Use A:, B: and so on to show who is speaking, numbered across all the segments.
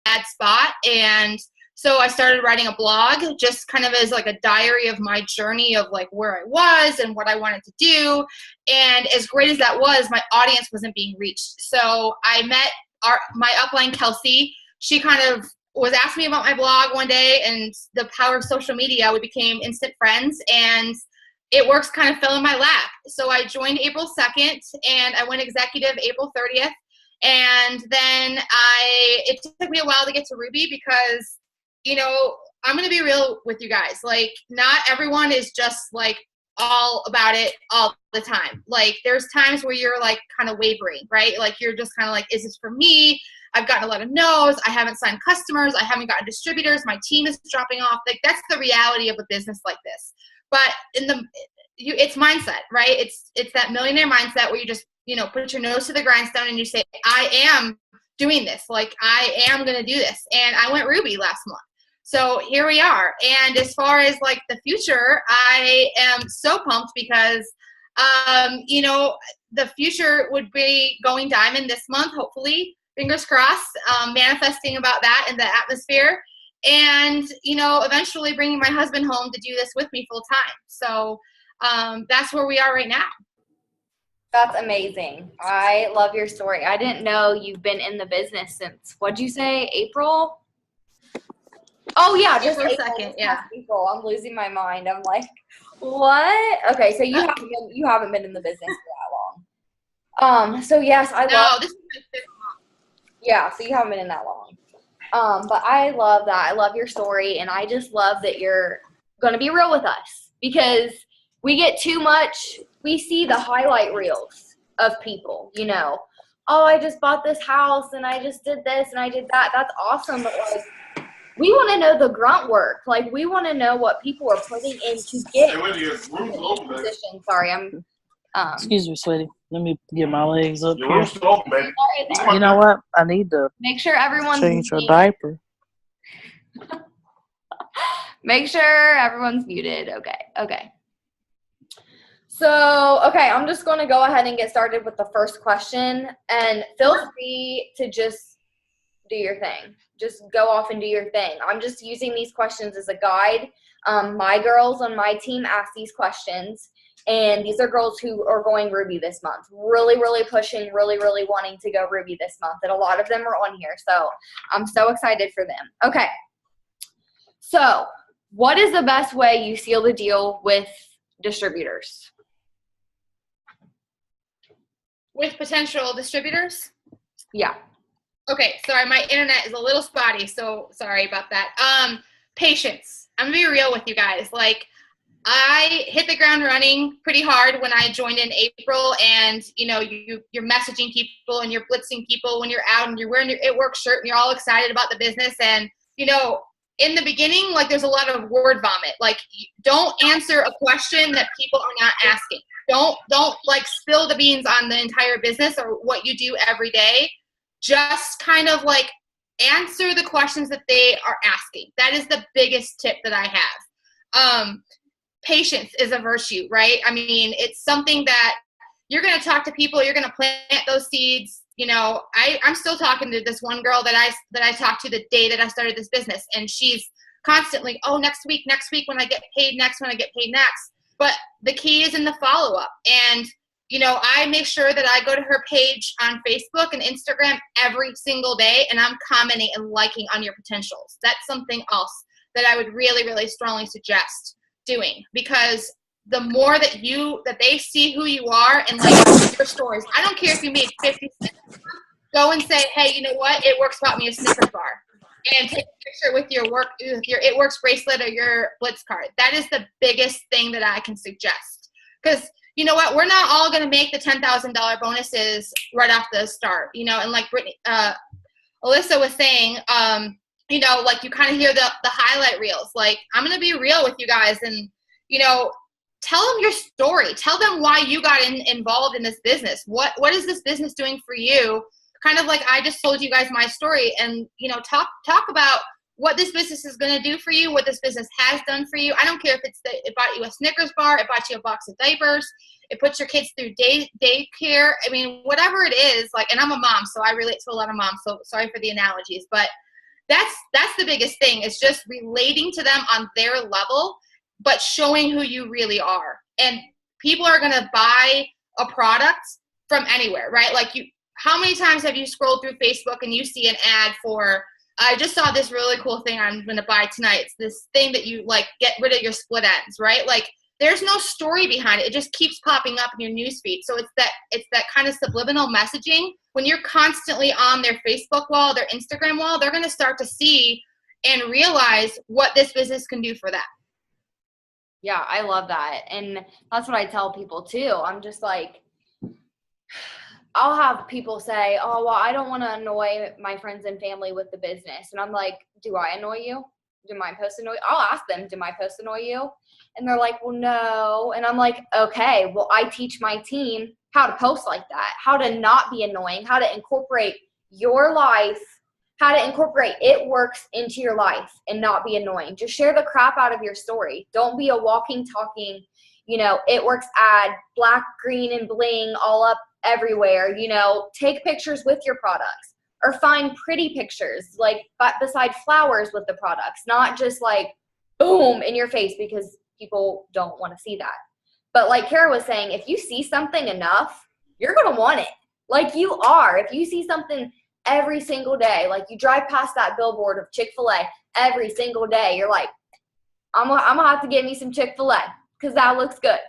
A: bad spot. And so I started writing a blog just kind of as like a diary of my journey of like where I was and what I wanted to do. And as great as that was, my audience wasn't being reached. So I met my upline, Kelsey. She kind of was asking me about my blog one day, and the power of social media, we became instant friends, and It Works kind of fell in my lap. So I joined April 2nd, and I went executive April 30th. And then it took me a while to get to Ruby because, you know, I'm going to be real with you guys. Like, not everyone is just like all about it all the time. Like, there's times where you're like kind of wavering, right? Like, you're just kind of like, is this for me? I've gotten a lot of no's. I haven't signed customers. I haven't gotten distributors. My team is dropping off. Like, that's the reality of a business like this. But it's mindset, right? It's that millionaire mindset where you just, you know, put your nose to the grindstone and you say, I am doing this. Like, I am going to do this. And I went Ruby last month. So here we are. And as far as like the future, I am so pumped because, you know, the future would be going diamond this month, hopefully, fingers crossed, manifesting about that in the atmosphere. And, you know, eventually bringing my husband home to do this with me full time. So that's where we are right now.
B: That's amazing. I love your story. I didn't know you've been in the business since, what'd you say, April? Oh, yeah, just April 2nd, yeah. April. I'm losing my mind. I'm like, what? Okay, so you haven't been in the business for that long. So, yes,
A: this is my 5th month.
B: Yeah, so you haven't been in that long. But I love that. I love your story, and I just love that you're going to be real with us because we get too much. We see the highlight reels of people, you know. Oh, I just bought this house, and I just did this, and I did that. That's awesome, but, like, we want to know the grunt work. Like, we want to know what people are putting in to get in position. Sorry, I'm
C: excuse me, sweetie. Let me get my legs up
D: Your room's still open, baby.
C: You know what? I need to
B: make sure everyone's
C: change your diaper.
B: Make sure everyone's muted. Okay. So, okay, I'm just going to go ahead and get started with the first question. And feel free to just do your thing. Just go off and do your thing. I'm just using these questions as a guide. My girls on my team ask these questions. And these are girls who are going Ruby this month. Really, really pushing, really, really wanting to go Ruby this month. And a lot of them are on here. So I'm so excited for them. Okay. So what is the best way you seal the deal with distributors?
A: With potential distributors?
B: Yeah.
A: Okay, sorry, my internet is a little spotty, so sorry about that. Patience. I'm going to be real with you guys. Like, I hit the ground running pretty hard when I joined in April, and, you know, you're messaging people and you're blitzing people when you're out and you're wearing your It Works shirt and you're all excited about the business. And, you know, in the beginning, like, there's a lot of word vomit. Like, don't answer a question that people are not asking. Don't like spill the beans on the entire business or what you do every day. Just kind of like answer the questions that they are asking. That is the biggest tip that I have. Patience is a virtue, right? I mean, it's something that you're going to talk to people, you're going to plant those seeds. You know, I'm still talking to this one girl that I talked to the day that I started this business, and she's constantly, oh, next week when I get paid next. But the key is in the follow-up. And, you know, I make sure that I go to her page on Facebook and Instagram every single day, and I'm commenting and liking on your potentials. That's something else that I would really, really strongly suggest doing, because the more that they see who you are and like your stories. I don't care if you made 50 cents. Go and say, hey, you know what? It Works bought me a Snickers bar. And take a picture with your It Works bracelet or your Blitz card. That is the biggest thing that I can suggest. Because you know what? We're not all going to make the $10,000 bonuses right off the start. You know, and like Brittany, Alyssa was saying, you know, like you kind of hear the highlight reels. Like, I'm going to be real with you guys and, you know, tell them your story. Tell them why you got involved in this business. What is this business doing for you? Kind of like I just told you guys my story, and, you know, talk about what this business is going to do for you, what this business has done for you. I don't care if it bought you a Snickers bar, it bought you a box of diapers, it puts your kids through daycare. I mean, whatever it is, like, and I'm a mom, so I relate to a lot of moms, so sorry for the analogies, but that's the biggest thing, is just relating to them on their level, but showing who you really are. And people are going to buy a product from anywhere, right? Like, how many times have you scrolled through Facebook and you see an ad for, I just saw this really cool thing I'm going to buy tonight. It's this thing that you like, get rid of your split ends, right? Like, there's no story behind it. It just keeps popping up in your newsfeed. So it's that kind of subliminal messaging. When you're constantly on their Facebook wall, their Instagram wall, they're going to start to see and realize what this business can do for them.
B: Yeah, I love that. And that's what I tell people too. I'm just like, I'll have people say, oh, well, I don't want to annoy my friends and family with the business. And I'm like, do I annoy you? Do my posts annoy you? I'll ask them, do my posts annoy you? And they're like, well, no. And I'm like, okay, well, I teach my team how to post like that, how to not be annoying, how to incorporate your life, how to incorporate it works into your life and not be annoying. Just share the crap out of your story. Don't be a walking, talking, it works ad, black, green, and bling all up everywhere. Take pictures with your products, or find pretty pictures, like beside flowers with the products, not just like boom in your face, because people don't want to see that. But like Kara was saying, if you see something enough, you're going to want it. Like you are. If you see something every single day, like you drive past that billboard of Chick-fil-A every single day, you're like, I'm going to have to get me some Chick-fil-A because that looks good.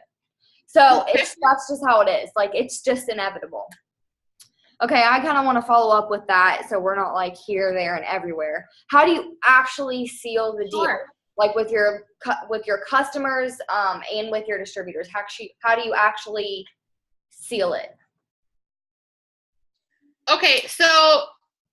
B: So that's just how it is. Like, it's just inevitable. Okay, I kind of want to follow up with that, so we're not like here, there, and everywhere. How do you actually seal the deal?
A: Sure.
B: Like with your customers and with your distributors? How do you actually seal it?
A: Okay, so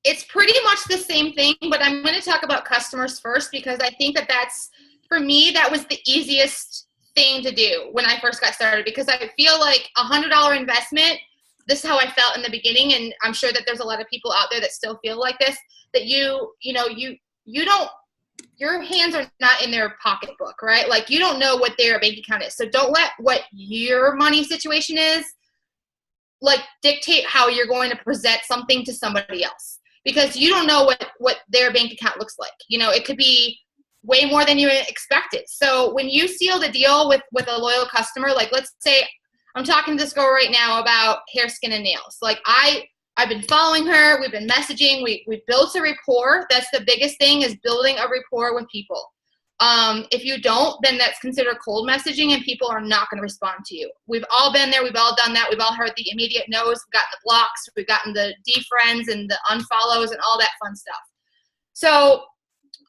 A: it's pretty much the same thing, but I'm going to talk about customers first, because I think that's, for me, that was the easiest thing to do when I first got started, because I feel like $100 investment, this is how I felt in the beginning, and I'm sure that there's a lot of people out there that still feel like this, that you don't, your hands are not in their pocketbook, right? Like, you don't know what their bank account is. So don't let what your money situation is like dictate how you're going to present something to somebody else, because you don't know what their bank account looks like. It could be way more than you expected. So when you seal the deal with a loyal customer, like let's say I'm talking to this girl right now about hair, skin, and nails. Like I've been following her. We've been messaging. We built a rapport. That's the biggest thing, is building a rapport with people. If you don't, then that's considered cold messaging, and people are not going to respond to you. We've all been there. We've all done that. We've all heard the immediate no's. We've gotten the blocks. We've gotten the defriends and the unfollows and all that fun stuff. So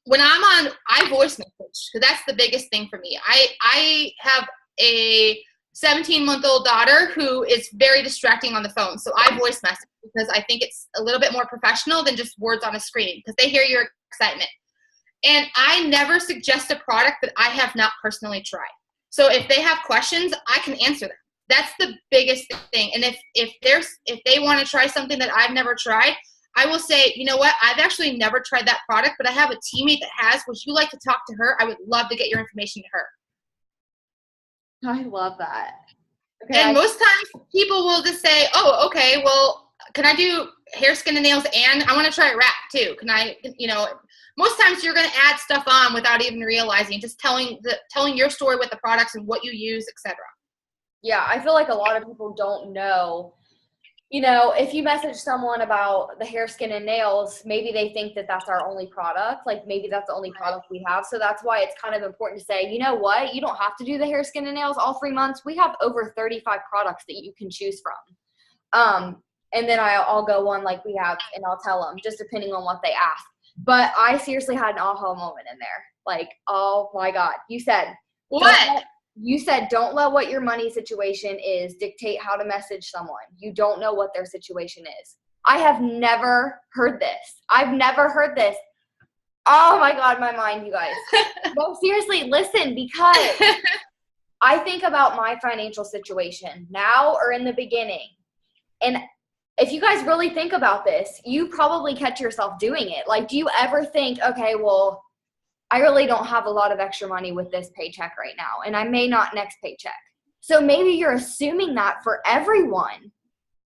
A: when I voice message, because that's the biggest thing for me. I have a 17-month-old daughter who is very distracting on the phone. So I voice message, because I think it's a little bit more professional than just words on a screen, because they hear your excitement. And I never suggest a product that I have not personally tried. So if they have questions, I can answer them. That's the biggest thing. And if they want to try something that I've never tried, I will say, you know what, I've actually never tried that product, but I have a teammate that has. Would you like to talk to her? I would love to get your information to her.
B: I love that. Okay.
A: And most times people will just say, oh, okay, well, can I do hair, skin, and nails, and I want to try wrap too? Can I, most times you're going to add stuff on without even realizing, just telling your story with the products and what you use, etc.
B: Yeah, I feel like a lot of people don't know. If you message someone about the hair, skin, and nails, maybe they think that that's our only product. Like, maybe that's the only product we have. So that's why it's kind of important to say, you know what? You don't have to do the hair, skin, and nails all 3 months. We have over 35 products that you can choose from. And then I'll go on like we have, and I'll tell them, just depending on what they ask. But I seriously had an aha moment in there. Like, oh my God. You said,
A: what?
B: Don't let what your money situation is dictate how to message someone. You don't know what their situation is. I have never heard this. I've never heard this. Oh my God, my mind, you guys. No, seriously, listen, because I think about my financial situation now or in the beginning. And if you guys really think about this, you probably catch yourself doing it. Like, do you ever think, okay, well, I really don't have a lot of extra money with this paycheck right now, and I may not next paycheck. So maybe you're assuming that for everyone,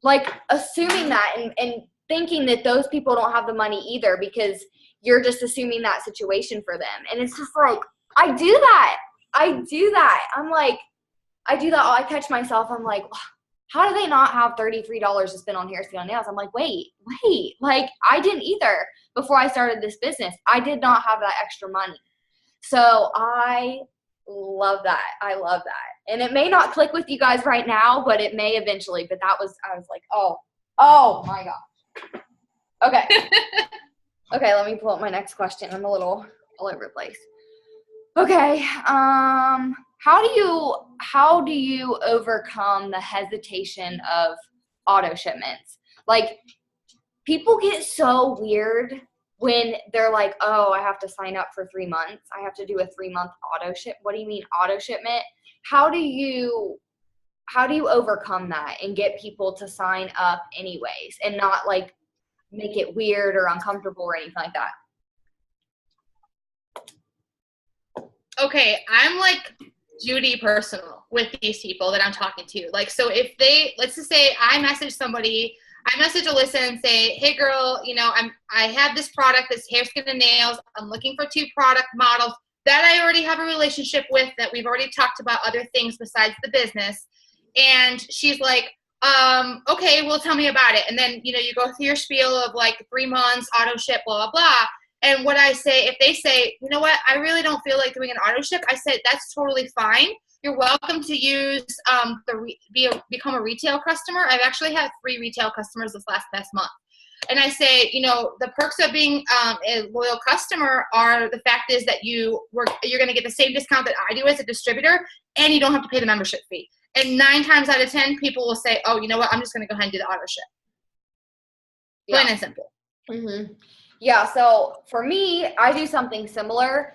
B: like assuming that and thinking that those people don't have the money either because you're just assuming that situation for them. And it's just like, I do that. I'm like, I do that. I catch myself. I'm like, how do they not have $33 to spend on hair, skin, and nails? I'm like, wait. Like, I didn't either before I started this business. I did not have that extra money. So I love that. I love that. And it may not click with you guys right now, but it may eventually. But I was like, oh my gosh. Okay. Okay, let me pull up my next question. I'm a little all over the place. Okay. How do you overcome the hesitation of auto shipments? Like, people get so weird when they're like, oh, I have to sign up for 3 months. I have to do a 3-month auto ship. What do you mean auto shipment? How do you overcome that and get people to sign up anyways and not like make it weird or uncomfortable or anything like that?
A: Okay, I'm like Judy personal with these people that I'm talking to. Like, so if they, let's just say I message Alyssa and say, hey girl, you know, I have this product, this hair, skin, and nails. I'm looking for 2 product models that I already have a relationship with, that we've already talked about other things besides the business. And she's like, okay, well, tell me about it. And then, you know, you go through your spiel of like 3 months, auto ship, blah, blah, blah. And what I say, if they say, you know what, I really don't feel like doing an auto ship, I said, that's totally fine. You're welcome to use become a retail customer. I've actually had 3 retail customers this past month. And I say, you know, the perks of being a loyal customer are the fact is that you're going to get the same discount that I do as a distributor, and you don't have to pay the membership fee. And 9 times out of 10, people will say, oh, you know what, I'm just going to go ahead and do the auto ship. Plain and simple.
B: Mm-hmm. Yeah, so for me, I do something similar.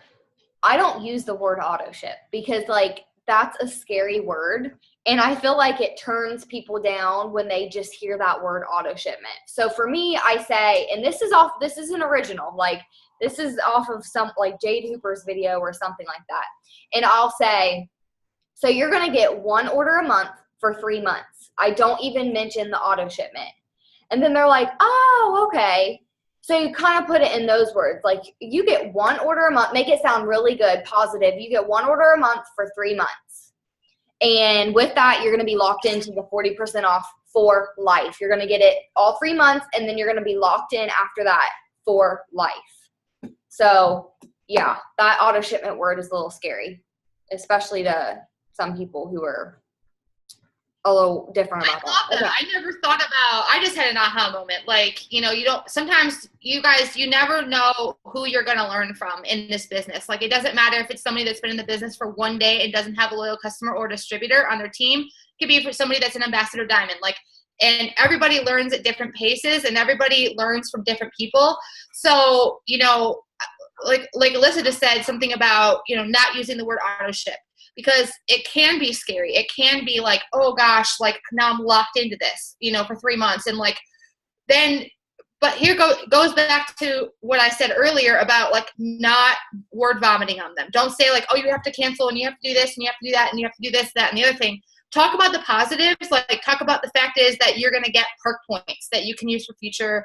B: I don't use the word auto ship because, like, that's a scary word. And I feel like it turns people down when they just hear that word auto shipment. So for me, I say, and this isn't original. Like, this is off of some, like, Jade Hooper's video or something like that. And I'll say, so you're going to get 1 order a month for 3 months. I don't even mention the auto shipment. And then they're like, oh, okay. So you kind of put it in those words, like you get 1 order a month, make it sound really good, positive. You get 1 order a month for 3 months. And with that, you're going to be locked into the 40% off for life. You're going to get it all 3 months, and then you're going to be locked in after that for life. So yeah, that auto shipment word is a little scary, especially to some people who are a little different about that.
A: I love that. I never thought about, I just had an aha moment. Like, you know, sometimes you guys, you never know who you're going to learn from in this business. Like, it doesn't matter if it's somebody that's been in the business for 1 day and doesn't have a loyal customer or distributor on their team. It could be for somebody that's an ambassador diamond. Like, and everybody learns at different paces and everybody learns from different people. So, you know, like Alyssa just said something about, you know, not using the word auto ship. Because it can be scary. It can be like, oh gosh, like now I'm locked into this, you know, for 3 months. And like, then, but here goes back to what I said earlier about like not word vomiting on them. Don't say like, oh, you have to cancel and you have to do this and you have to do that and you have to do this, that, and the other thing. Talk about the positives. Like, talk about the fact is that you're going to get perk points that you can use for future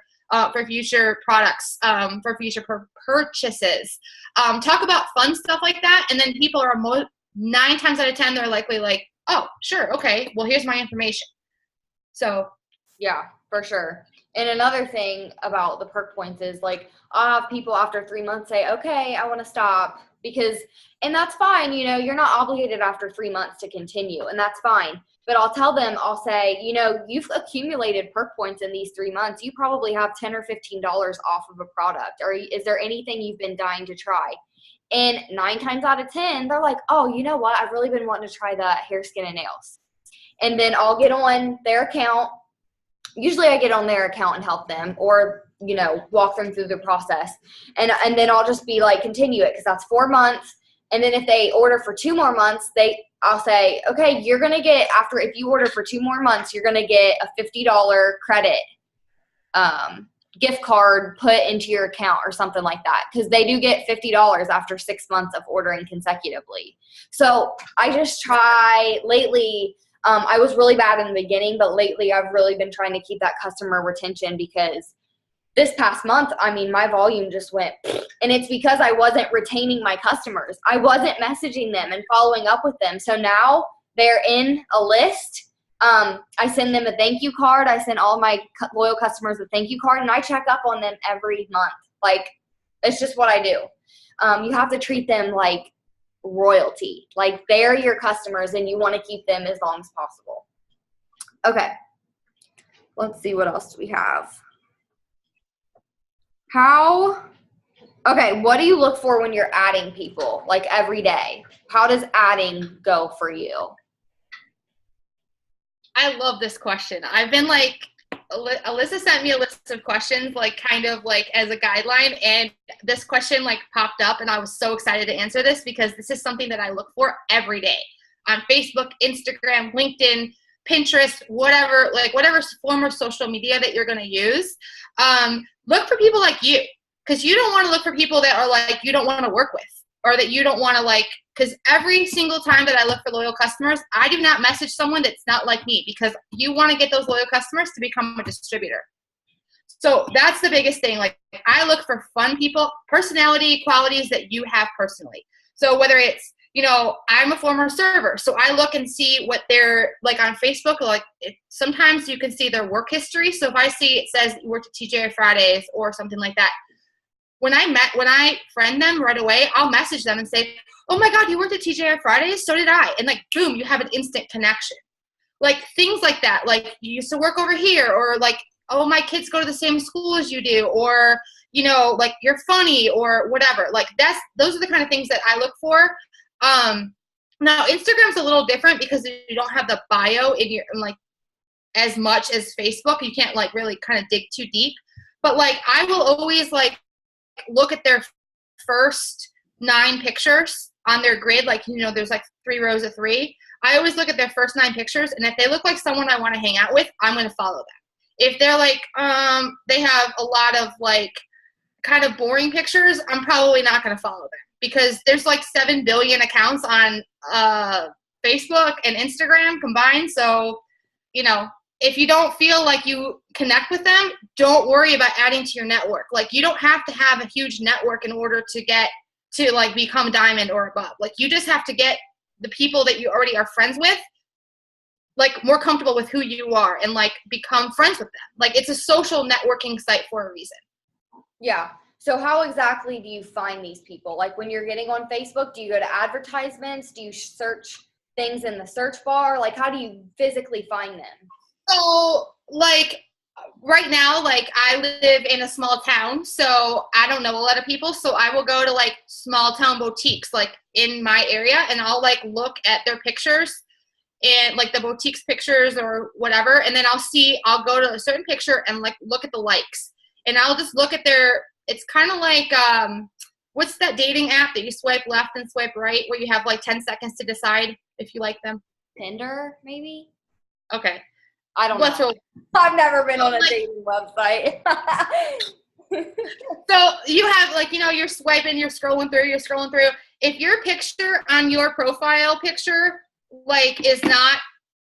A: products, for future purchases. Talk about fun stuff like that. And then people are 9 times out of 10, they're likely like, oh, sure, okay, well, here's my information. So,
B: yeah, for sure. And another thing about the perk points is, like, I'll have people after 3 months say, okay, I want to stop and that's fine. You know, you're not obligated after 3 months to continue, and that's fine. But I'll tell them, I'll say, you know, you've accumulated perk points in these 3 months. You probably have $10 or $15 off of a product. Or is there anything you've been dying to try? And 9 times out of 10, they're like, oh, you know what? I've really been wanting to try the hair, skin, and nails. And then I'll get on their account. Usually I get on their account and help them or, you know, walk them through the process. And then I'll just be like, continue it because that's 4 months. And then if they order for 2 more months, I'll say, okay, you're going to get, if you order for 2 more months, you're going to get a $50 credit gift card put into your account or something like that, because they do get $50 after 6 months of ordering consecutively. So I just try lately. I was really bad in the beginning, but lately I've really been trying to keep that customer retention because this past month, I mean, my volume just went, and it's because I wasn't retaining my customers. I wasn't messaging them and following up with them. So now they're in a list. I send them a thank you card. I send all my loyal customers a thank you card, and I check up on them every month. Like, it's just what I do. You have to treat them like royalty. Like, they're your customers, and you want to keep them as long as possible. Okay. Let's see, what else do we have? Okay, what do you look for when you're adding people, like every day? How does adding go for you?
A: I love this question. I've been like, Alyssa sent me a list of questions, like kind of like as a guideline, and this question like popped up, and I was so excited to answer this because this is something that I look for every day on Facebook, Instagram, LinkedIn, Pinterest, whatever form of social media that you're going to use. Look for people like you, because you don't want to look for people that are like you don't want to work with, or that you don't want to like, because every single time that I look for loyal customers, I do not message someone that's not like me, because you want to get those loyal customers to become a distributor. So that's the biggest thing. Like, I look for fun people, personality qualities that you have personally. So whether it's, you know, I'm a former server, so I look and see what they're like on Facebook. Like, sometimes you can see their work history. So if I see it says you worked at TGI Fridays or something like that, when I friend them right away, I'll message them and say, oh my God, you worked at TGI Fridays? So did I. And like, boom, you have an instant connection. Like, things like that. Like, you used to work over here, or like, oh, my kids go to the same school as you do, or, you know, like, you're funny, or whatever. Like, those are the kind of things that I look for. Now Instagram's a little different because you don't have the bio in like as much as Facebook. You can't like really kind of dig too deep, but like, I will always like look at their first 9 pictures on their grid. Like, you know, there's like 3 rows of 3. I always look at their first 9 pictures, and if they look like someone I want to hang out with, I'm going to follow them. If they're like, they have a lot of like kind of boring pictures, I'm probably not going to follow them, because there's like 7 billion accounts on Facebook and Instagram combined. So, you know, if you don't feel like you connect with them, don't worry about adding to your network. Like, you don't have to have a huge network in order to get to like become diamond or above. Like, you just have to get the people that you already are friends with, like, more comfortable with who you are, and like become friends with them. Like, it's a social networking site for a reason.
B: Yeah. So how exactly do you find these people? Like, when you're getting on Facebook, do you go to advertisements? Do you search things in the search bar? Like, how do you physically find them?
A: So, like, right now, like, I live in a small town, so I don't know a lot of people. So I will go to like small town boutiques, like in my area, and I'll like look at their pictures and like the boutiques pictures or whatever. And then I'll go to a certain picture and like look at the likes, and I'll just look at it's kind of like, what's that dating app that you swipe left and swipe right, where you have like 10 seconds to decide if you like them?
B: Tinder, maybe?
A: Okay.
B: I don't know. I've never been on a dating website.
A: So you have like, you know, you're swiping, you're scrolling through. If your picture on your profile picture like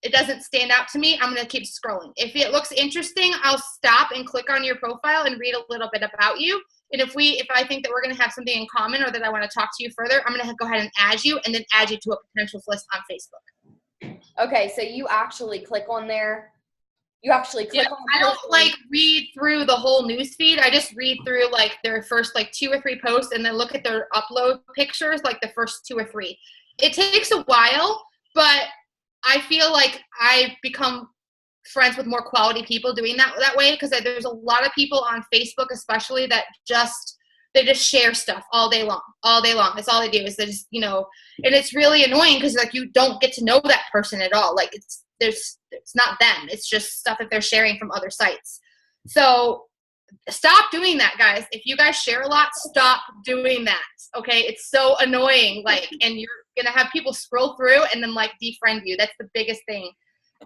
A: it doesn't stand out to me, I'm going to keep scrolling. If it looks interesting, I'll stop and click on your profile and read a little bit about you. And if I think that we're going to have something in common, or that I want to talk to you further, I'm going to go ahead and add you, and then add you to a potential list on Facebook.
B: Okay, so you actually click on there. You actually click on.
A: I don't like read through the whole news feed. I just read through like their first like 2 or 3 posts, and then look at their upload pictures, like the first 2 or 3. It takes a while, but I feel like I've become friends with more quality people doing that way, because there's a lot of people on Facebook especially that they just share stuff all day long. That's all they do, is they just, you know, and it's really annoying because like you don't get to know that person at all. Like, it's not them. It's just stuff that they're sharing from other sites. So stop doing that, guys. If you guys share a lot, stop doing that. Okay, it's so annoying. Like, and you're gonna have people scroll through and then like defriend you. That's the biggest thing.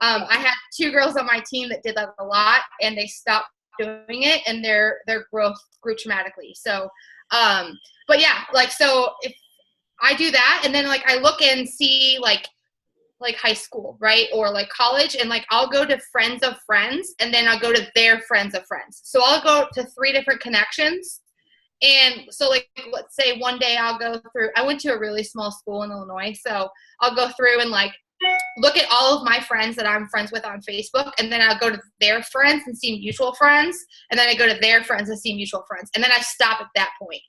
A: I had 2 girls on my team that did that a lot, and they stopped doing it, and their growth grew dramatically. So, but yeah, like, so if I do that, and then like I look and see like like high school, right? Or like college, and like I'll go to friends of friends, and then I'll go to their friends of friends. So I'll go to 3 different connections. And so like, let's say one day I'll go through, I went to a really small school in Illinois. So I'll go through and like look at all of my friends that I'm friends with on Facebook, and then I'll go to their friends and see mutual friends, and then I go to their friends and see mutual friends, and then I stop at that point.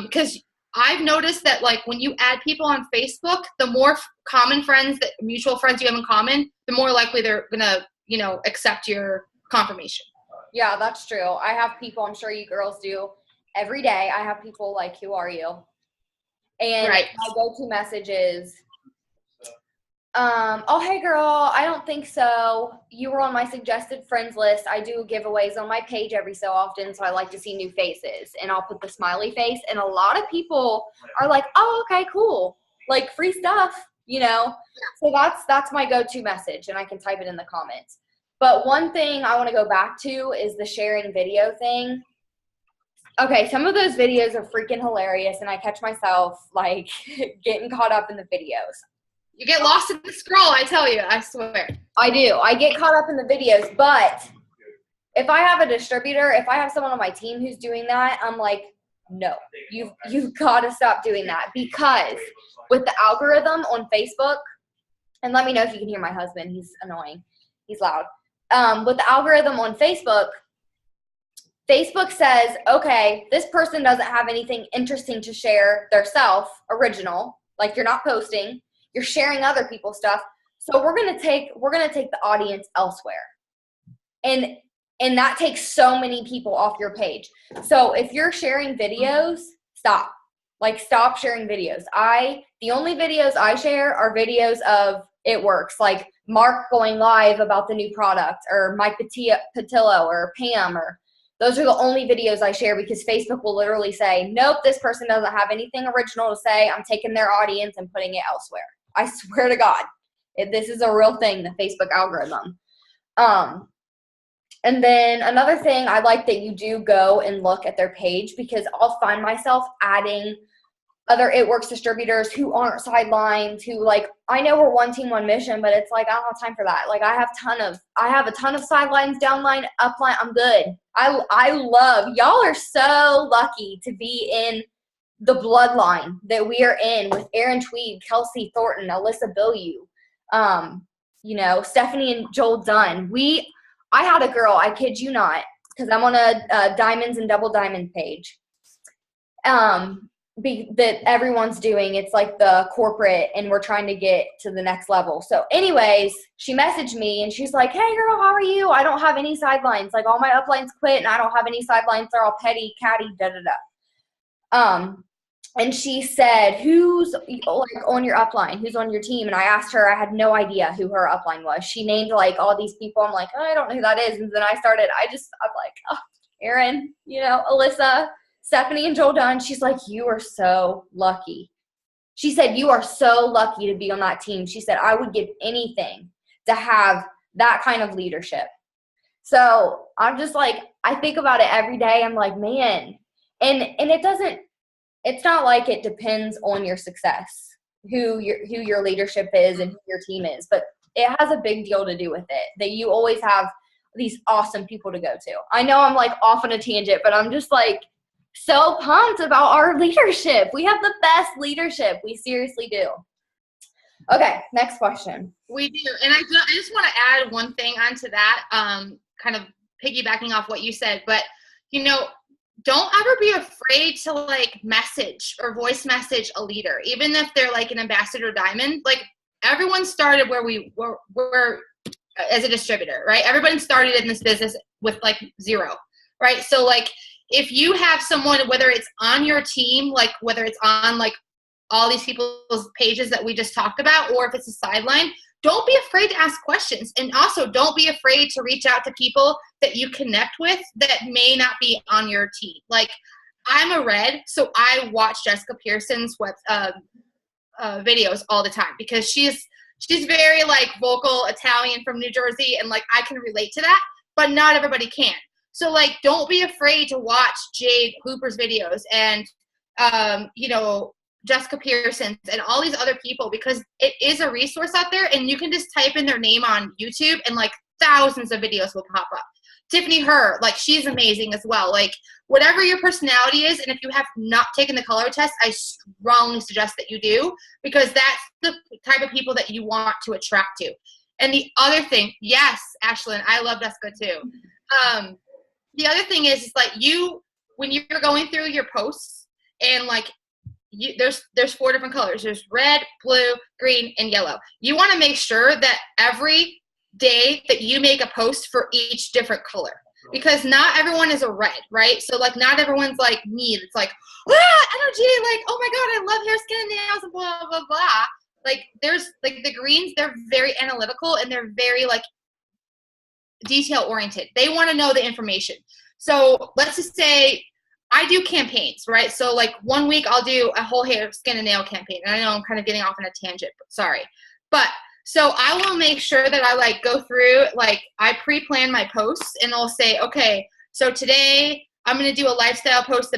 A: Because I've noticed that like when you add people on Facebook, the more common friends, that mutual friends you have in common, the more likely they're gonna, you know, accept your confirmation.
B: Yeah, that's true. I have people, I'm sure you girls do every day. I have people like, who are you? And
A: Right.
B: my go-to message is, oh, hey girl, I don't think so. You were on my suggested friends list. I do giveaways on my page every so often, so I like to see new faces. And I'll put the smiley face. And a lot of people are like, oh, okay, cool. Like free stuff, you know? So that's my go-to message, and I can type it in the comments. But one thing I want to go back to is the sharing video thing. Okay, some of those videos are freaking hilarious, and I catch myself, like, getting caught up in the videos.
A: You get lost in the scroll, I tell you, I swear.
B: I do. I get caught up in the videos, but if I have a distributor, if I have someone on my team who's doing that, I'm like, no, you've got to stop doing that, because with the algorithm on Facebook, and let me know if you can hear my husband. He's annoying. He's loud. With the algorithm on Facebook, Facebook says, okay, this person doesn't have anything interesting to share theirself, original, like you're not posting. You're sharing other people's stuff. So we're gonna take the audience elsewhere. And that takes so many people off your page. So if you're sharing videos, stop. Like, stop sharing videos. The only videos I share are videos of It Works, like Mark going live about the new product, or Mike Patillo, or Pam, or those are the only videos I share, because Facebook will literally say, nope, this person doesn't have anything original to say. I'm taking their audience and putting it elsewhere. I swear to God, this is a real thing, the Facebook algorithm. And then another thing, I like that you do go and look at their page, because I'll find myself adding other It Works distributors who aren't sidelined, who, like, I know we're one team, one mission, but it's like, I don't have time for that. Like, I have a ton of sidelines, downline, upline. I'm good. I love, y'all are so lucky to be in the bloodline that we are in, with Aaron Tweed, Kelsey Thornton, Alyssa Billieu, you know, Stephanie and Joel Dunn. I had a girl, I kid you not, because I'm on a Diamonds and Double Diamond page, that everyone's doing. It's like the corporate, and we're trying to get to the next level. So anyways, she messaged me and she's like, hey girl, how are you? I don't have any sidelines. Like, all my uplines quit and I don't have any sidelines. They're all petty, catty, da-da-da. And she said, who's like on your upline? Who's on your team? And I asked her, I had no idea who her upline was. She named like all these people. I'm like, oh, I don't know who that is. And then I'm like, oh, Aaron, you know, Alyssa, Stephanie, and Joel Dunn. She's like, you are so lucky. She said, you are so lucky to be on that team. She said, I would give anything to have that kind of leadership. So I'm just like, I think about it every day. I'm like, man, and it's not like it depends on your success, who your leadership is and who your team is, but it has a big deal to do with it, that you always have these awesome people to go to. I know I'm like off on a tangent, but I'm just like so pumped about our leadership. We have the best leadership. We seriously do. Okay, next question.
A: We do. And I just want to add one thing onto that, kind of piggybacking off what you said, but you know, don't ever be afraid to like message or voice message a leader, even if they're like an ambassador diamond. Like, everyone started where we were as a distributor, right? Everybody started in this business with like zero, right? So like, if you have someone, whether it's on your team, like whether it's on like all these people's pages that we just talked about, or if it's a sideline, don't be afraid to ask questions. And also, don't be afraid to reach out to people that you connect with that may not be on your team. Like, I'm a red, so I watch Jessica Pearson's videos all the time, because she's very like vocal Italian from New Jersey, and like I can relate to that, but not everybody can. So like, don't be afraid to watch Jade Hooper's videos, and you know, Jessica Pearsons and all these other people, because it is a resource out there, and you can just type in their name on YouTube and like thousands of videos will pop up. Tiffany Herr, like she's amazing as well. Like whatever your personality is, and if you have not taken the color test, I strongly suggest that you do, because that's the type of people that you want to attract to. And the other thing, yes, Ashlyn, I love Jessica too. The other thing is like when you're going through your posts and like there's 4 different colors. There's red, blue, green, and yellow. You want to make sure that every day that you make a post for each different color, because not everyone is a red, right? So like not everyone's like me. It's like, energy, like, oh my God, I love hair, skin, and nails, and blah, blah, blah. Like there's like the greens, they're very analytical and they're very like detail oriented. They want to know the information. So let's just say I do campaigns, right? So like one week I'll do a whole hair, skin, and nail campaign. And I know I'm kind of getting off on a tangent, but sorry. But so I will make sure that I like go through, like I pre-plan my posts and I'll say, okay, so today I'm going to do a lifestyle post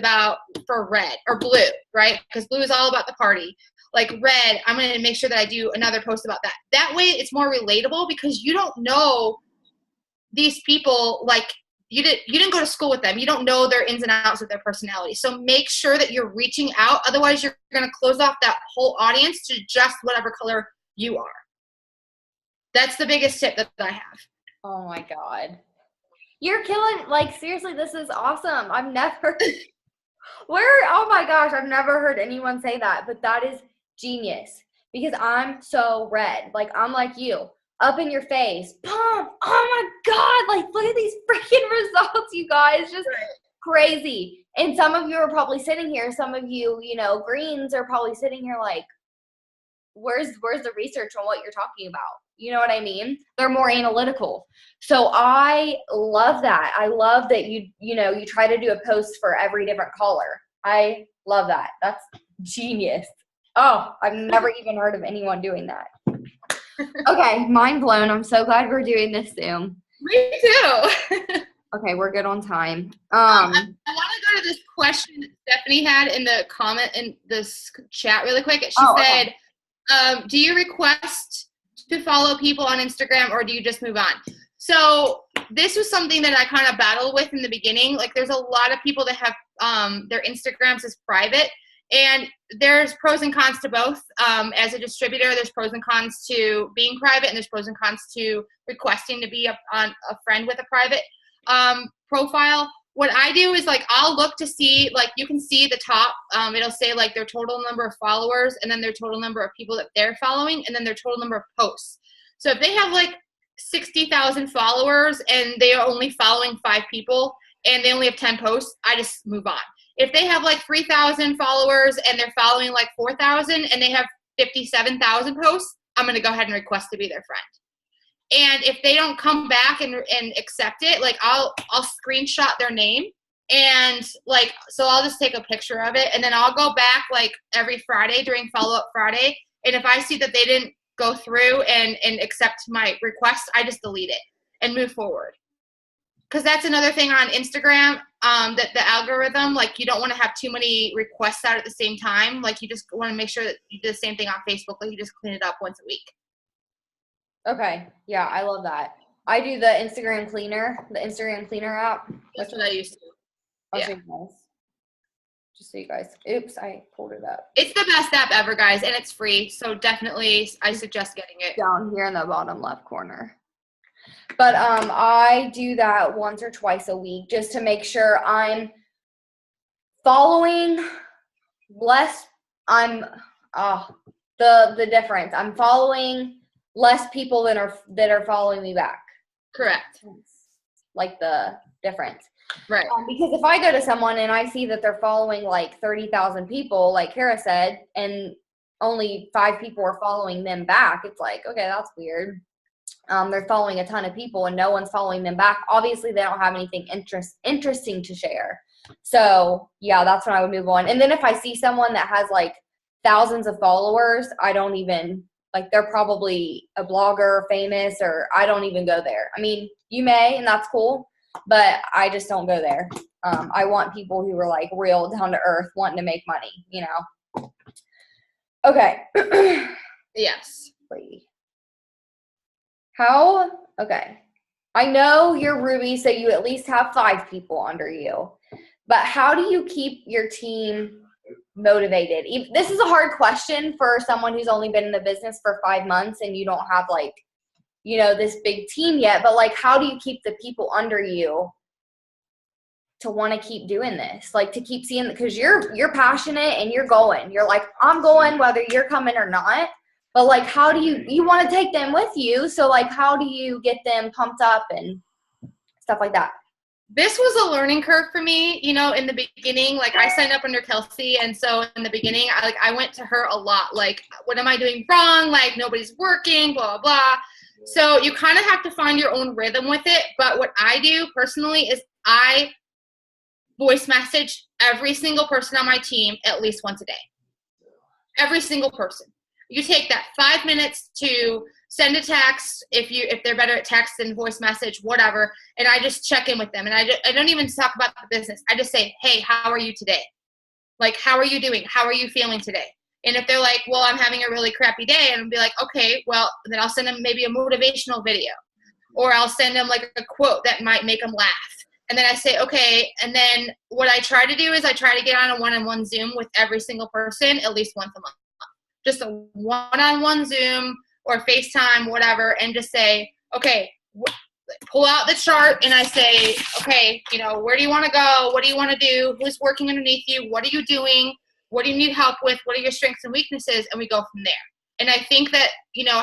A: for red or blue, right? Because blue is all about the party. Like red, I'm going to make sure that I do another post about that. That way it's more relatable, because you don't know these people, like you didn't go to school with them. You don't know their ins and outs of their personality. So make sure that you're reaching out. Otherwise you're going to close off that whole audience to just whatever color you are. That's the biggest tip that I have.
B: Oh my God. You're killing, like, seriously, this is awesome. I've never, oh my gosh, I've never heard anyone say that, but that is genius, because I'm so red. Like, I'm like you, up in your face, pump. Oh my God, like, look at these freaking results, you guys, just crazy. And some of you are probably sitting here, some of you, greens are probably sitting here like, where's the research on what you're talking about? You know what I mean? They're more analytical. So I love that. I love that you try to do a post for every different color. I love that. That's genius. Oh, I've never even heard of anyone doing that. Okay, mind blown. I'm so glad we're doing this Zoom.
A: Me too.
B: Okay, we're good on time.
A: I want to go to this question that Stephanie had in the comment in this chat really quick. She said, okay. Do you request to follow people on Instagram, or do you just move on? So this was something that I kind of battled with in the beginning. Like there's a lot of people that have their Instagrams as private, and there's pros and cons to both. As a distributor, there's pros and cons to being private, and there's pros and cons to requesting to be a friend with a private profile. What I do is like I'll look to see, like you can see the top, it'll say like their total number of followers, and then their total number of people that they're following, and then their total number of posts. So if they have like 60,000 followers and they are only following 5 people and they only have 10 posts, I just move on. If they have like 3,000 followers and they're following like 4,000 and they have 57,000 posts, I'm going to go ahead and request to be their friend. And if they don't come back and accept it, like I'll screenshot their name, and like, so I'll just take a picture of it, and then I'll go back like every Friday during follow-up Friday. And if I see that they didn't go through and accept my request, I just delete it and move forward. Because that's another thing on Instagram, that the algorithm, like you don't want to have too many requests out at the same time. Like you just want to make sure that you do the same thing on Facebook, like you just clean it up once a week. Okay. Yeah, I love that. I do the Instagram Cleaner app. That's what I used to do. Yeah. Just so you guys. Oops, I pulled it up. It's the best app ever, guys, and it's free. So definitely, I suggest getting it. Down here in the bottom left corner. But I do that once or twice a week just to make sure I'm following less. The difference. I'm following less people that are following me back. Correct. Like the difference. Right. Because if I go to someone and I see that they're following like 30,000 people, like Kara said, and only 5 people are following them back, it's like, okay, that's weird. They're following a ton of people and no one's following them back. Obviously, they don't have anything interesting to share. So, yeah, that's when I would move on. And then if I see someone that has like thousands of followers, I don't even, like they're probably a blogger, famous, or I don't even go there. I mean, you may, and that's cool, but I just don't go there. I want people who are like real, down to earth, wanting to make money, you know.
B: Okay.
A: Yes.
B: Okay. I know you're Ruby, so you at least have 5 people under you. But how do you keep your team motivated? This is a hard question for someone who's only been in the business for 5 months and you don't have like, this big team yet. But like, how do you keep the people under you to want to keep doing this? Like to keep seeing, because you're passionate and you're going. You're like, I'm going whether you're coming or not. But like, how do you want to take them with you? So like, how do you get them pumped up and stuff like that?
A: This was a learning curve for me, in the beginning. Like I signed up under Kelsey, and so in the beginning, I went to her a lot. Like, what am I doing wrong? Like nobody's working, blah, blah, blah. So you kind of have to find your own rhythm with it. But what I do personally is I voice message every single person on my team at least once a day. Every single person. You take that 5 minutes to send a text if they're better at text than voice message, whatever, and I just check in with them. And I don't even talk about the business. I just say, hey, how are you today? Like, how are you doing? How are you feeling today? And if they're like, well, I'm having a really crappy day, and I'll be like, okay, well, then I'll send them maybe a motivational video, or I'll send them like a quote that might make them laugh. And then I say, okay, and then what I try to do is I try to get on a one-on-one Zoom with every single person at least once a month. Just a one-on-one Zoom or FaceTime, whatever, and just say, okay, pull out the chart, and I say, okay, where do you want to go? What do you want to do? Who's working underneath you? What are you doing? What do you need help with? What are your strengths and weaknesses? And we go from there. And I think that,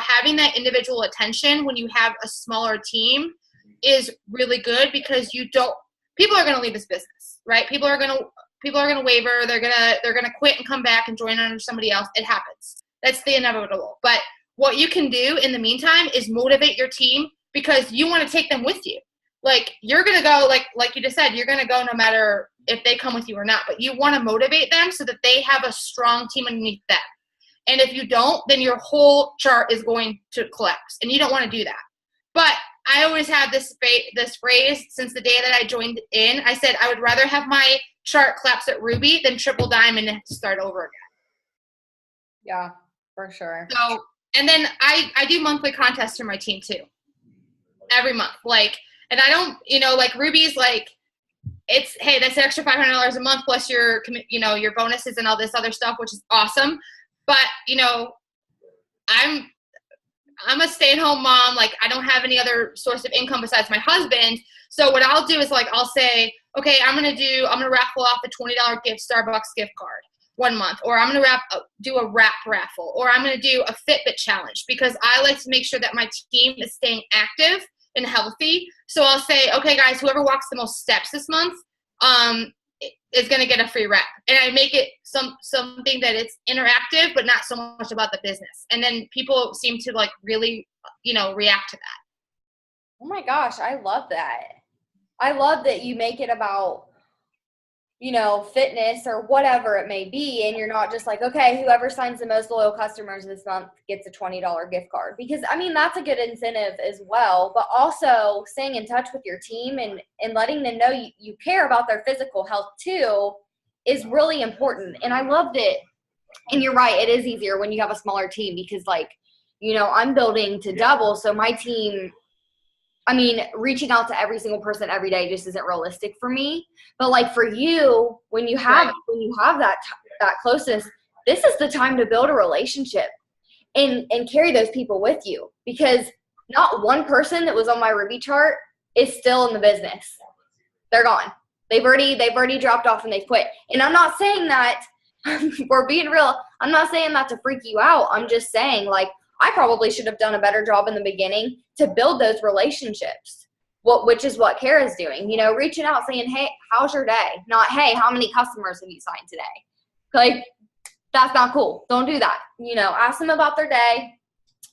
A: having that individual attention when you have a smaller team is really good, because people are going to leave this business, right? People are going to waver. They're going to quit and come back and join under somebody else. It happens. That's the inevitable. But what you can do in the meantime is motivate your team, because you want to take them with you. Like, you're going to go, like you just said, you're going to go no matter if they come with you or not. But you want to motivate them so that they have a strong team underneath them. And if you don't, then your whole chart is going to collapse. And you don't want to do that. But I always have this phrase since the day that I joined in. I said I would rather have my chart collapse at Ruby than triple diamond and have to start over again.
B: Yeah, for sure.
A: So, and then I do monthly contests for my team too. Every month. And I don't, like Ruby's like, it's, hey, that's an extra $500 a month plus your bonuses and all this other stuff, which is awesome. But, I'm a stay-at-home mom. Like, I don't have any other source of income besides my husband. So what I'll do is I'll say, okay, I'm going to raffle off a $20 Starbucks gift card 1 month, or I'm going to do a wrap raffle, or I'm going to do a Fitbit challenge, because I like to make sure that my team is staying active and healthy. So I'll say, okay, guys, whoever walks the most steps this month, is going to get a free wrap. And I make it something that it's interactive, but not so much about the business. And then people seem to really, react to that.
B: Oh my gosh, I love that. I love that you make it about, fitness or whatever it may be. And you're not just like, okay, whoever signs the most loyal customers this month gets a $20 gift card. Because, that's a good incentive as well. But also staying in touch with your team and letting them know you care about their physical health too is really important. And I loved it. And you're right, it is easier when you have a smaller team, because I'm building to double. So my team, reaching out to every single person every day just isn't realistic for me. But for you, when you have that closeness, this is the time to build a relationship and carry those people with you, because not one person that was on my Ruby chart is still in the business. They're gone. They've already dropped off and they've quit. And I'm not saying that, we're being real, I'm not saying that to freak you out. I'm just saying I probably should have done a better job in the beginning to build those relationships, which is what Kara's doing. Reaching out saying, hey, how's your day? Not, hey, how many customers have you signed today? That's not cool. Don't do that. Ask them about their day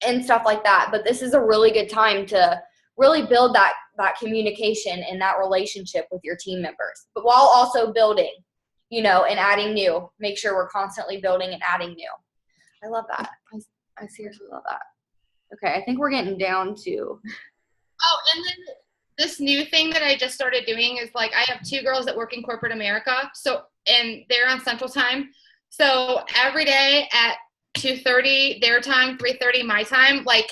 B: and stuff like that. But this is a really good time to really build that communication and that relationship with your team members, but while also building, and adding new. Make sure we're constantly building and adding new. I love that. I seriously love that. Okay, I think we're getting down to.
A: Oh, and then this new thing that I just started doing is I have 2 girls that work in corporate America. So, and they're on Central Time. So every day at 2:30 their time, 3:30 my time, like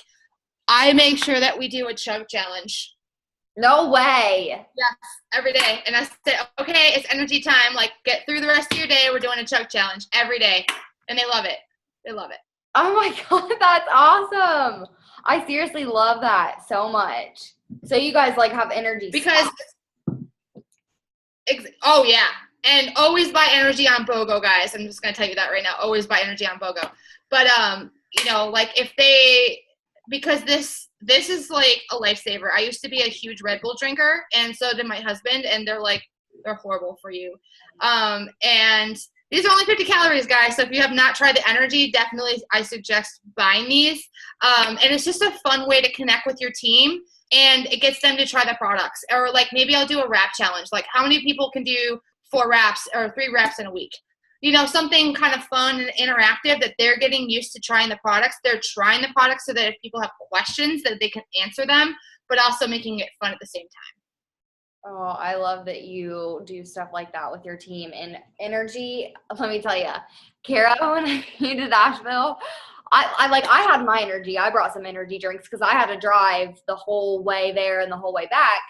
A: I make sure that we do a chug challenge.
B: No way.
A: Yes, every day. And I say, okay, it's energy time. Like, get through the rest of your day. We're doing a chug challenge every day. And they love it. They love it.
B: Oh my God, that's awesome. I seriously love that so much. So you guys like have energy.
A: Because, oh yeah. And always buy energy on BOGO, guys. I'm just going to tell you that right now. Always buy energy on BOGO. But, you know, like if they, because this is like a lifesaver. I used to be a huge Red Bull drinker, and so did my husband, and they're horrible for you. And these are only 50 calories, guys. So if you have not tried the energy, definitely I suggest buying these. And it's just a fun way to connect with your team, and it gets them to try the products. Or like maybe I'll do a rap challenge. Like how many people can do 4 reps or 3 reps in a week? You know, something kind of fun and interactive that they're getting used to trying the products. They're trying the products so that if people have questions that they can answer them, but also making it fun at the same time.
B: Oh, I love that you do stuff like that with your team. And energy, let me tell you, Kara, when I came to Nashville, I had my energy. I brought some energy drinks because I had to drive the whole way there and the whole way back.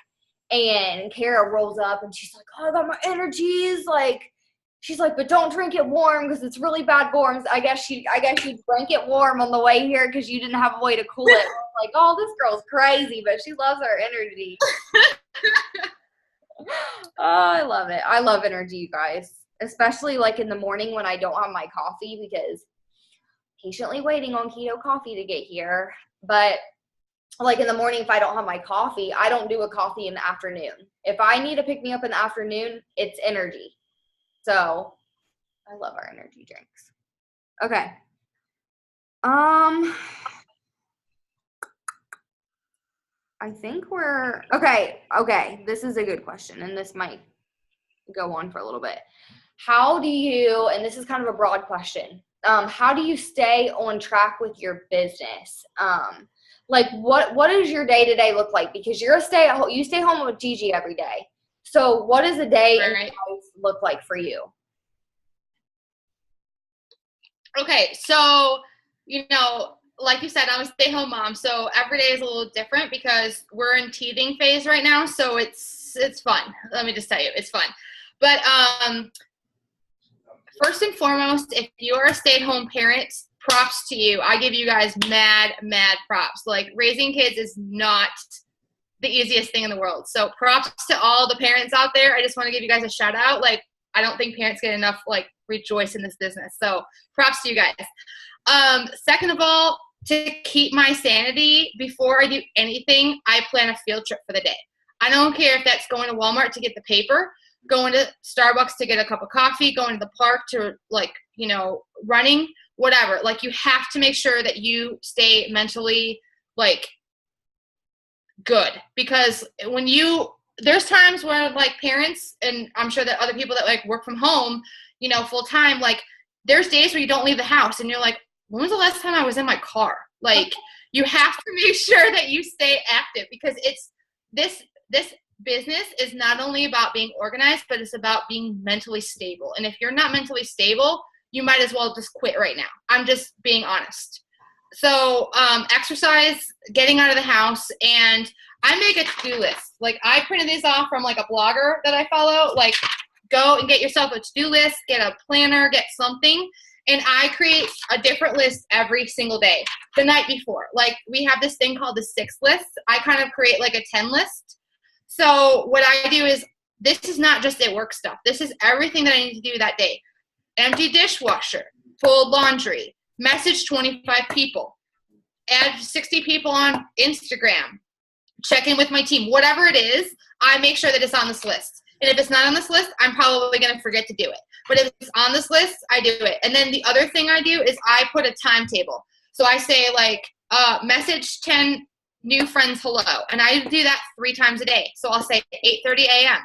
B: And Kara rolls up and she's like, oh, I got my energies. Like, she's like, but don't drink it warm because it's really bad warm. I guess she drank it warm on the way here because you didn't have a way to cool it. Like, oh, this girl's crazy, but she loves her energy. Oh, I love it. I love energy, you guys, especially like in the morning when I don't have my coffee because patiently waiting on keto coffee to get here. But like in the morning, if I don't have my coffee, I don't do a coffee in the afternoon. If I need to pick me up in the afternoon, it's energy. So I love our energy drinks. Okay. I think we're okay. This is a good question, and this might go on for a little bit. How do you, and this is kind of a broad question, how do you stay on track with your business? Like what does your day-to-day look like? Because you stay home with Gigi every day. So what does a day in life look like for you?
A: Okay, so, you know, like you said, I'm a stay-home mom, so every day is a little different because we're in teething phase right now, so it's fun. Let me just tell you, it's fun. But first and foremost, if you are a stay-at-home parent, props to you. I give you guys mad props. Like, raising kids is not the easiest thing in the world. So props to all the parents out there. I just want to give you guys a shout out. Like, I don't think parents get enough, like, rejoice in this business. So props to you guys. Second of all, to keep my sanity, before I do anything, I plan a field trip for the day. I don't care if that's going to Walmart to get the paper, going to Starbucks to get a cup of coffee, going to the park to, like, you know, running, whatever. Like, you have to make sure that you stay mentally, like, good. Because there's times where, like, parents, and I'm sure that other people that, like, work from home, you know, full time, like, there's days where you don't leave the house and you're like, when was the last time I was in my car? Like, you have to make sure that you stay active, because it's this business is not only about being organized, but it's about being mentally stable. And if you're not mentally stable, you might as well just quit right now. I'm just being honest. So exercise, getting out of the house, and I make a to-do list. Like, I printed these off from, like, a blogger that I follow. Like, go and get yourself a to-do list, get a planner, get something. And I create a different list every single day the night before. Like, we have this thing called the 6 list. I kind of create like a 10 list. So what I do is, this is not just at work stuff. This is everything that I need to do that day. Empty dishwasher, fold laundry, message 25 people, add 60 people on Instagram, check in with my team. Whatever it is, I make sure that it's on this list. And if it's not on this list, I'm probably going to forget to do it. But if it's on this list, I do it. And then the other thing I do is I put a timetable. So I say, like, message 10 new friends hello. And I do that 3 times a day. So I'll say 8:30 a.m.,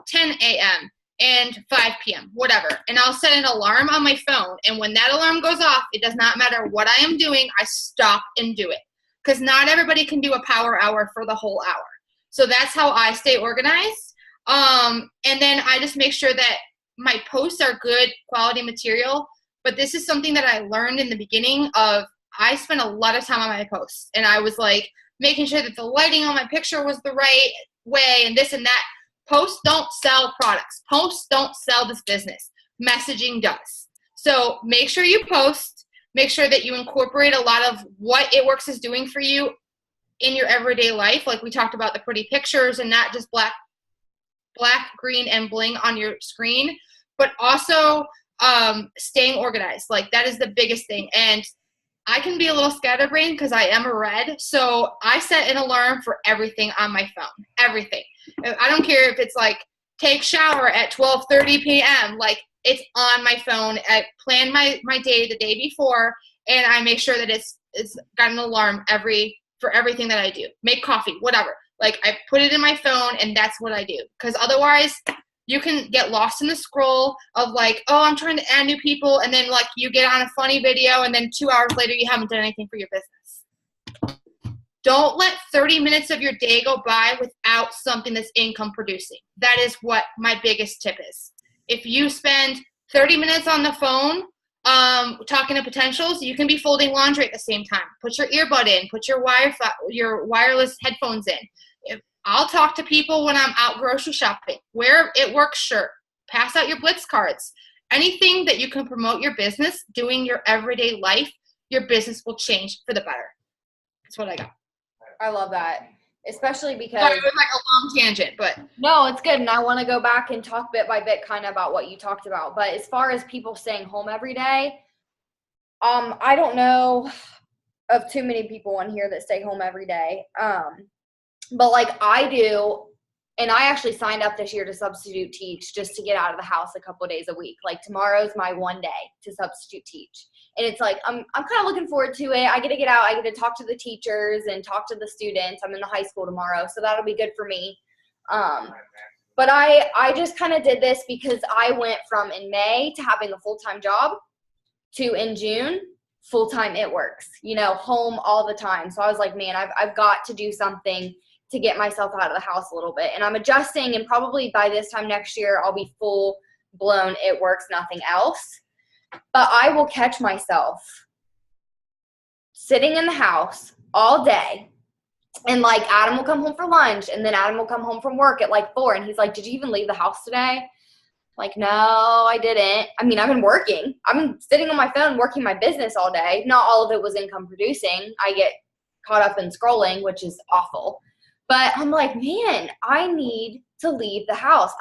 A: 10 a.m., and 5 p.m., whatever. And I'll set an alarm on my phone. And when that alarm goes off, it does not matter what I am doing, I stop and do it. Because not everybody can do a power hour for the whole hour. So that's how I stay organized. And then I just make sure that my posts are good quality material. but this is something that I learned in the beginning of, I spent a lot of time on my posts, and I was like making sure that the lighting on my picture was the right way and this and that. Posts don't sell products. Posts don't sell this business. Messaging does. So make sure you post. Make sure that you incorporate a lot of what It Works is doing for you in your everyday life. Like we talked about the pretty pictures and not just black, green, and bling on your screen, but also staying organized. Like that is the biggest thing. And I can be a little scatterbrained because I am a red. So I set an alarm for everything on my phone. Everything. I don't care if it's like take shower at 12:30 p.m. Like it's on my phone. I plan my day the day before, and I make sure that it's got an alarm for everything that I do. Make coffee, whatever. Like I put it in my phone, and that's what I do. Because otherwise, you can get lost in the scroll of like, oh, I'm trying to add new people, and then like you get on a funny video, and then 2 hours later you haven't done anything for your business. Don't let 30 minutes of your day go by without something that's income producing. That is what my biggest tip is. If you spend 30 minutes on the phone talking to potentials, you can be folding laundry at the same time. Put your earbud in. Put your wireless headphones in. I'll talk to people when I'm out grocery shopping. Wear It Works shirt. Pass out your Blitz cards. Anything that you can promote your business, doing your everyday life, your business will change for the better. That's what I got.
B: I love that, especially because
A: Sorry, it was like a long tangent, but
B: no, it's good. And I want to go back and talk bit by bit kind of about what you talked about. But as far as people staying home every day, I don't know of too many people in here that stay home every day. But like I do, and I actually signed up this year to substitute teach just to get out of the house a couple of days a week. Like tomorrow's my one day to substitute teach. And it's like, I'm kind of looking forward to it. I get to get out. I get to talk to the teachers and talk to the students. I'm in the high school tomorrow, so that'll be good for me. But I just kind of did this because I went from in May to having a full-time job to in June, full-time It Works, home all the time. So I was like, man, I've got to do something to get myself out of the house a little bit. And I'm adjusting, and probably by this time next year, I'll be full-blown It Works, nothing else. But I will catch myself sitting in the house all day, and like Adam will come home for lunch, and then Adam will come home from work at like 4, and he's like, did you even leave the house today? Like, no, I didn't. I mean, I've been working. I've been sitting on my phone working my business all day. Not all of it was income producing. I get caught up in scrolling, which is awful. But I'm like, man, I need to leave the house.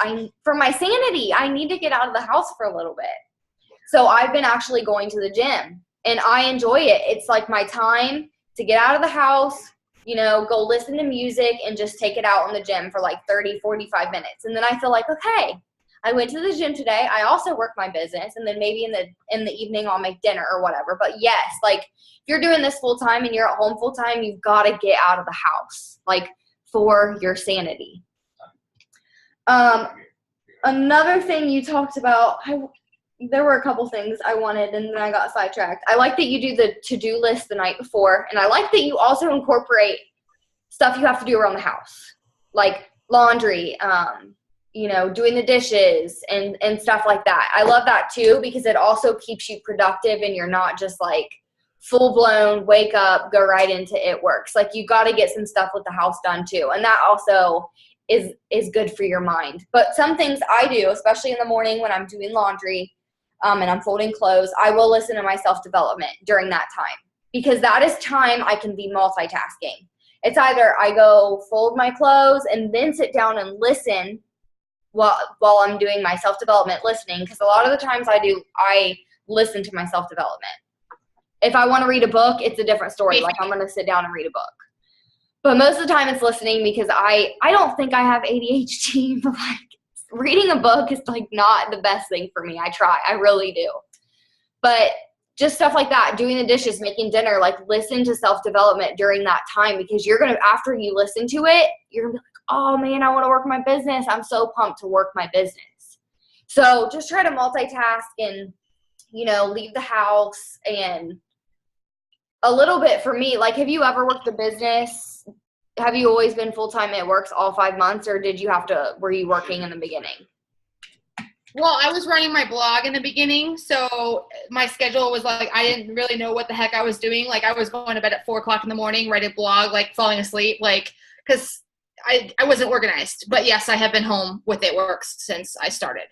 B: For my sanity, I need to get out of the house for a little bit. So I've been actually going to the gym, and I enjoy it. It's like my time to get out of the house, go listen to music and just take it out in the gym for like 30, 45 minutes. And then I feel like, okay, I went to the gym today. I also work my business, and then maybe in the evening I'll make dinner or whatever. But yes, like if you're doing this full time and you're at home full time, you've got to get out of the house, like for your sanity. Another thing you talked about, there were a couple things I wanted, and then I got sidetracked. I like that you do the to-do list the night before, and I like that you also incorporate stuff you have to do around the house, like laundry, doing the dishes and stuff like that. I love that too, because it also keeps you productive, and you're not just like full-blown wake up, go right into It Works. Like you got to get some stuff with the house done too, and that also is good for your mind. But some things I do, especially in the morning when I'm doing laundry, and I'm folding clothes, I will listen to my self-development during that time, because that is time I can be multitasking. It's either I go fold my clothes and then sit down and listen while I'm doing my self-development listening, because a lot of the times I listen to my self-development. If I want to read a book, it's a different story. Like I'm going to sit down and read a book. But most of the time it's listening, because I don't think I have ADHD, but like reading a book is like not the best thing for me. I really do. But just stuff like that, doing the dishes, making dinner, like listen to self-development during that time, because after you listen to it, you're going to be like, oh man, I want to work my business. I'm so pumped to work my business. So just try to multitask and, leave the house. And a little bit for me, like, have you ever worked a business? Have you always been full-time It Works all 5 months, or were you working in the beginning?
A: Well, I was running my blog in the beginning, so my schedule was like I didn't really know what the heck I was doing. Like I was going to bed at 4:00 in the morning, write a blog, like falling asleep, like because I wasn't organized. But yes, I have been home with It Works since I started.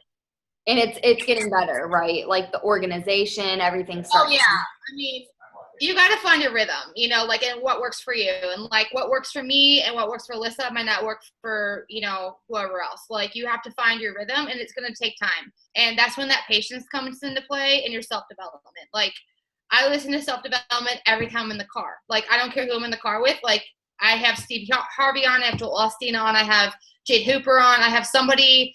B: And it's getting better, right? Like the organization, everything
A: Oh
B: starts.
A: yeah, I mean, you got to find your rhythm, you know, like, and what works for you, and like what works for me and what works for Alyssa might not work for, you know, whoever else. Like you have to find your rhythm, and it's going to take time, and that's when that patience comes into play and your self-development. Like I listen to self-development every time I'm in the car. Like I don't care who I'm in the car with. Like I have Steve Harvey on, I have Joel Osteen on, I have Jade Hooper on, I have somebody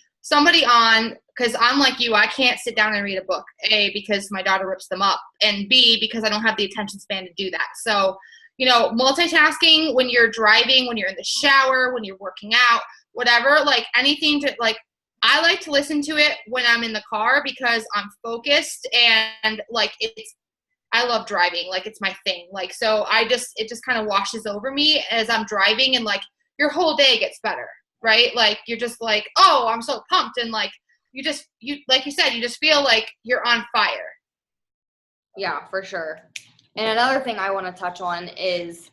A: on, because I'm like you, I can't sit down and read a book, A, because my daughter rips them up, and B, because I don't have the attention span to do that. So, you know, multitasking when you're driving, when you're in the shower, when you're working out, whatever, like anything to, like, I like to listen to it when I'm in the car because I'm focused and like I love driving, like it's my thing. Like, so it just kind of washes over me as I'm driving, and like your whole day gets better, right? Like you're just like, oh, I'm so pumped, and like you like you said, you just feel like you're on fire.
B: Yeah, for sure. And another thing I want to touch on is,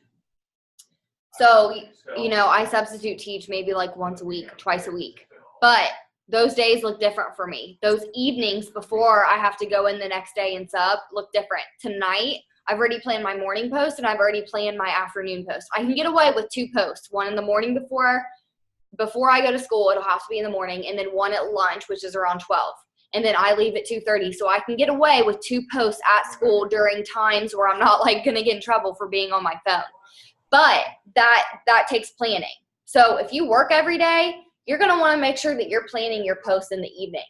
B: so, you know, I substitute teach maybe like once a week, twice a week, but those days look different for me. Those evenings before I have to go in the next day and sub look different. Tonight, I've already planned my morning post and I've already planned my afternoon post. I can get away with 2 posts, one in the morning before I go to school, it'll have to be in the morning, and then one at lunch, which is around 12. And then I leave at 2:30. So I can get away with 2 posts at school during times where I'm not like going to get in trouble for being on my phone. But that takes planning. So if you work every day, you're going to want to make sure that you're planning your posts in the evening.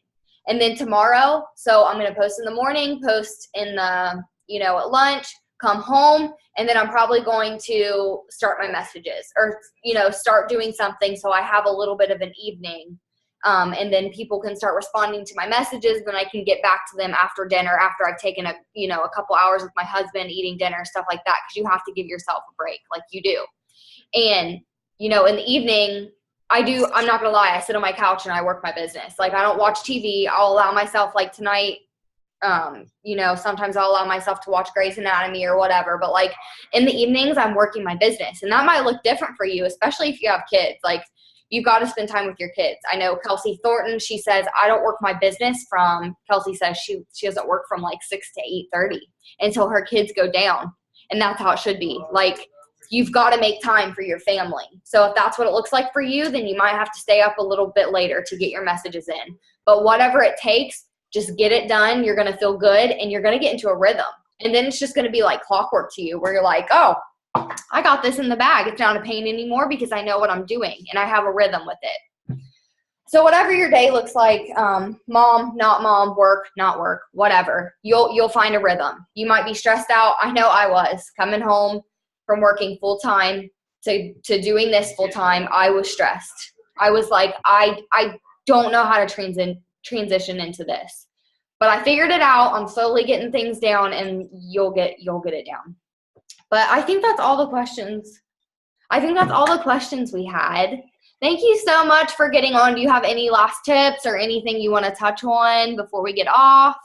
B: And then tomorrow, so I'm going to post in the morning, post in the, you know, at lunch, come home, and then I'm probably going to start my messages or, you know, start doing something so I have a little bit of an evening. And then people can start responding to my messages. Then I can get back to them after dinner, after I've taken a couple hours with my husband eating dinner, stuff like that. Cause you have to give yourself a break like you do. And, you know, in the evening I'm not going to lie. I sit on my couch and I work my business. Like I don't watch TV. I'll allow myself, like tonight, you know, sometimes I'll allow myself to watch Grey's Anatomy or whatever, but like in the evenings I'm working my business, and that might look different for you, especially if you have kids. Like you've got to spend time with your kids. I know Kelsey Thornton, she says, I don't work my business Kelsey says she doesn't work from like 6 to 8:30 until her kids go down. And that's how it should be. Like you've got to make time for your family. So if that's what it looks like for you, then you might have to stay up a little bit later to get your messages in. But whatever it takes, just get it done. You're going to feel good and you're going to get into a rhythm. And then it's just going to be like clockwork to you where you're like, oh, I got this in the bag. It's not a pain anymore because I know what I'm doing and I have a rhythm with it. So whatever your day looks like, mom, not mom, work, not work, whatever, you'll find a rhythm. You might be stressed out. I know I was coming home from working full time to doing this full time. I was stressed. I was like, I don't know how to transition into this, but I figured it out. I'm slowly getting things down, and you'll get it down. But I think that's all the questions. We had. Thank you so much for getting on. Do you have any last tips or anything you want to touch on before we get off?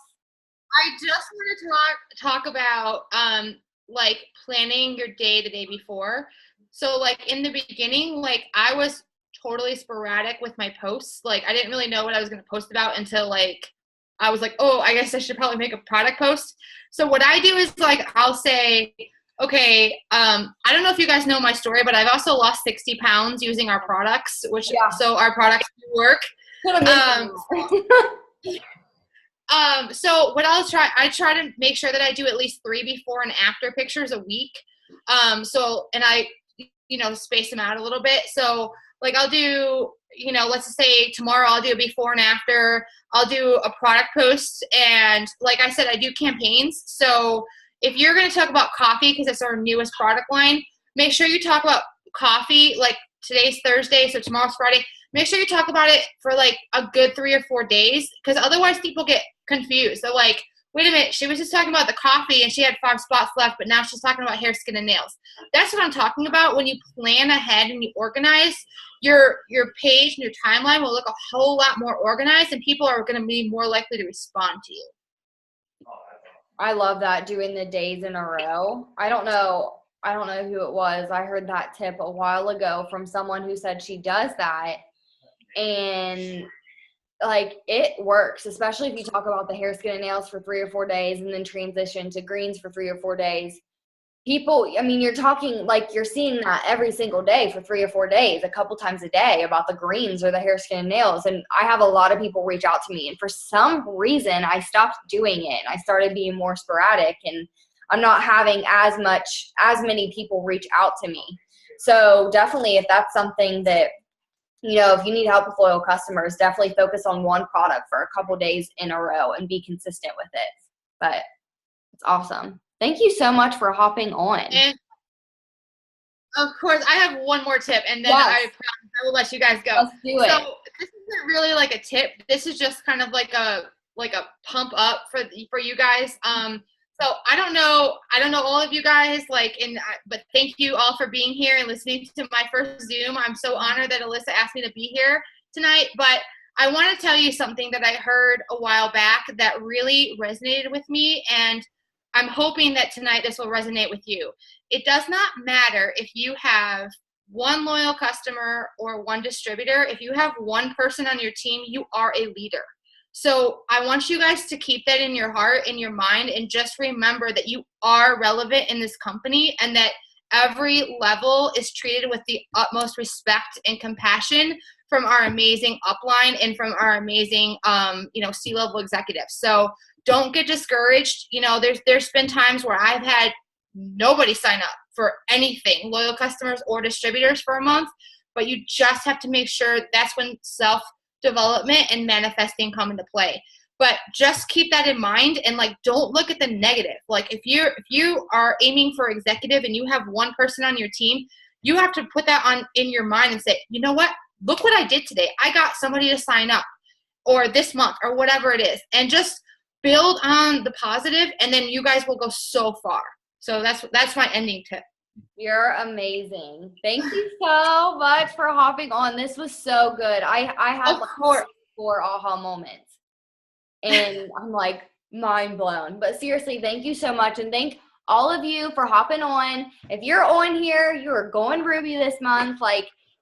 A: I just want to talk about like planning your day the day before. So like in the beginning, like I was totally sporadic with my posts. Like I didn't really know what I was going to post about until like I was like, oh, I guess I should probably make a product post. So what I do is like I'll say, okay, I don't know if you guys know my story, but I've also lost 60 pounds using our products, so our products do work. So what I try to make sure that I do at least 3 before and after pictures a week. And I, space them out a little bit. So like I'll do, let's just say tomorrow I'll do a before and after. I'll do a product post. And like I said, I do campaigns. So if you're going to talk about coffee, because it's our newest product line, make sure you talk about coffee. Like today's Thursday, so tomorrow's Friday. Make sure you talk about it for like a good 3 or 4 days, because otherwise people get confused. They're like, wait a minute, she was just talking about the coffee and she had 5 spots left, but now she's talking about hair, skin, and nails. That's what I'm talking about. When you plan ahead and you organize, your page and your timeline will look a whole lot more organized, and people are going to be more likely to respond to you.
B: I love that, doing the days in a row. I don't know who it was. I heard that tip a while ago from someone who said she does that, and like it works, especially if you talk about the hair, skin, and nails for 3 or 4 days and then transition to greens for 3 or 4 days. People, I mean, you're talking like you're seeing that every single day for 3 or 4 days, a couple times a day, about the greens or the hair, skin, and nails. And I have a lot of people reach out to me, and for some reason I stopped doing it. I started being more sporadic, and I'm not having as many people reach out to me. So definitely, if that's something that, if you need help with loyal customers, definitely focus on one product for a couple days in a row and be consistent with it. But it's awesome. Thank you so much for hopping on.
A: And of course, I have one more tip, and then
B: Yes.
A: I promise I will let you guys go.
B: Let's do it.
A: So this isn't really like a tip. This is just kind of like a pump up for you guys. So I don't know all of you guys, but thank you all for being here and listening to my first Zoom. I'm so honored that Alyssa asked me to be here tonight. But I want to tell you something that I heard a while back that really resonated with me, and I'm hoping that tonight this will resonate with you. It does not matter if you have one loyal customer or one distributor. If you have one person on your team, you are a leader. So I want you guys to keep that in your heart, in your mind, and just remember that you are relevant in this company, and that every level is treated with the utmost respect and compassion from our amazing upline and from our amazing, C-level executives. So don't get discouraged. There's been times where I've had nobody sign up for anything, loyal customers or distributors, for a month, but you just have to make sure that's when self-development and manifesting come into play. But just keep that in mind, and don't look at the negative. If you are aiming for executive and you have one person on your team, you have to put that in your mind and say, you know what? Look what I did today. I got somebody to sign up, or this month, or whatever it is, and just build on the positive, and then you guys will go so far. So that's my ending tip.
B: You're amazing. Thank you so much for hopping on. This was so good. I had 4 aha moments, and I'm mind blown. But seriously, thank you so much, and thank all of you for hopping on. If you're on here, you are going Ruby this month.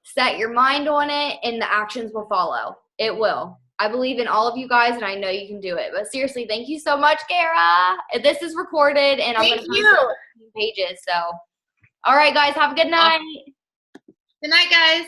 B: Set your mind on it, and the actions will follow. It will. I believe in all of you guys, and I know you can do it. But seriously, thank you so much, Kara. This is recorded, and I'm going to post it on pages. So, all right, guys, have a good night.
A: Good night, guys.